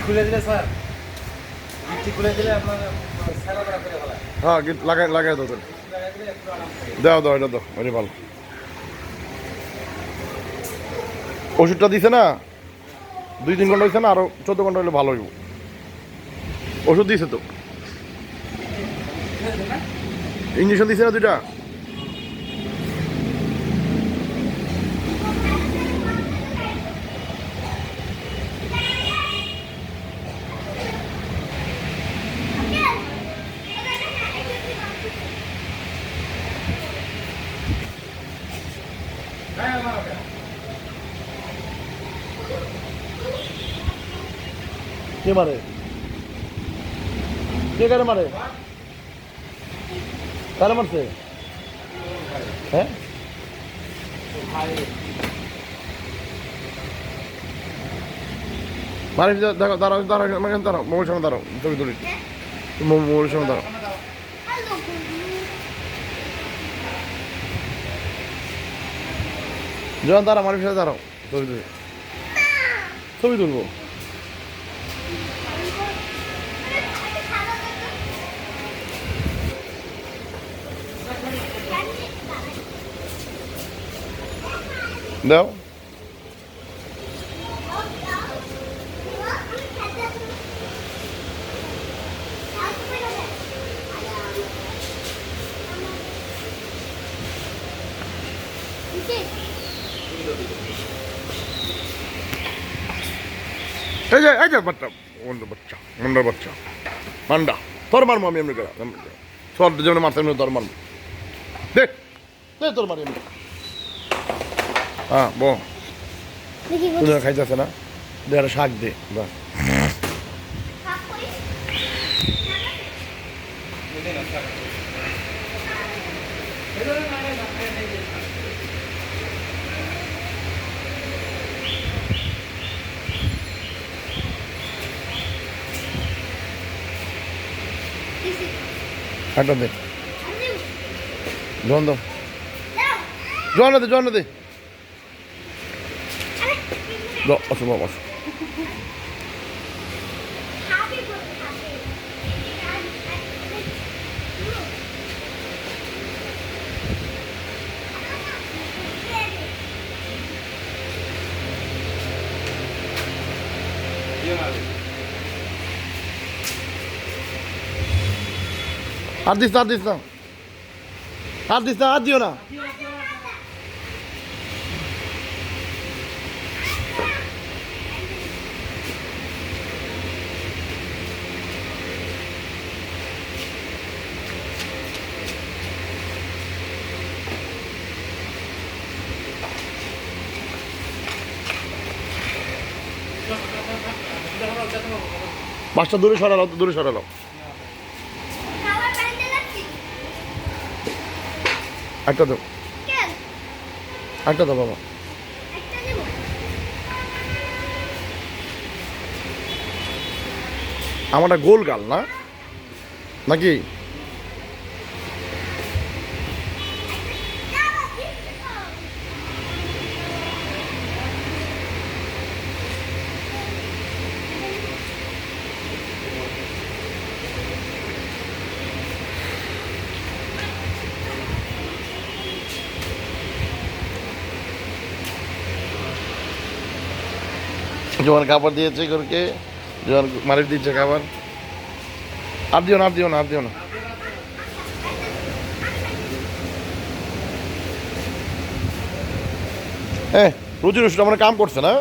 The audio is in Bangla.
খুলে দিলে স্যার, গিটটি খুলে দিলে আপনার সারাদারা করে ফেলা। হ্যাঁ গিট লাগাই লাগাই দাও তাহলে। দাও দাও এটা দাও, ওই ভালো। ওষুধটা দিছে না, 2-3 ঘন্টা হয়েছে না, আরো 14 ঘন্টা হলে ভালো হইব। ওষুধ দিছে তো, ইঞ্জেকশন দিছে না 2টা। কে মারে? কে কারে মারে? কারে মারছে? হ্যাঁ মারে, দেখো দাঁড়াও দাঁড়াও দাঁড়াও, মোবাইল সামনে দাঁড়াও, ছবি তুলি, মোবাইল সামনে দাঁড়াও। যখন দাঁড়াও, মারের সাথে দাঁড়াও, ছবি তুলি, ছবি তুলবো। দাও এই যে বাচ্চা, মন্ডার বাচ্চা মান্ডা, তোর মারবো আমি এমনি করে, তোর যেমন মারতে এমনি তোর মারবো, দেখ দে তোর মারি এমনি। হ্যাঁ বো, তুমি খাইতেছে না, দে একটা শাক দে, বাস। একটা দে, জন দাও, জন দে, জন দে, আসো বাবা আসো। আর দিস না, আর দিস না, আর দিস না, আর দিও না। মাছটা দূরে সরালো, দূরে সরালো। একটা দাও, একটা দাও বাবা। আমারটা গোল গাল না নাকি? জোয়ান খাবার দিয়েছে করকে, জোয়ান মারিফ দিচ্ছে খাবার। আর দিও না, আর দিও না, আর দিও না। হ্যাঁ রুজি রসুন আমার কাম করছে না।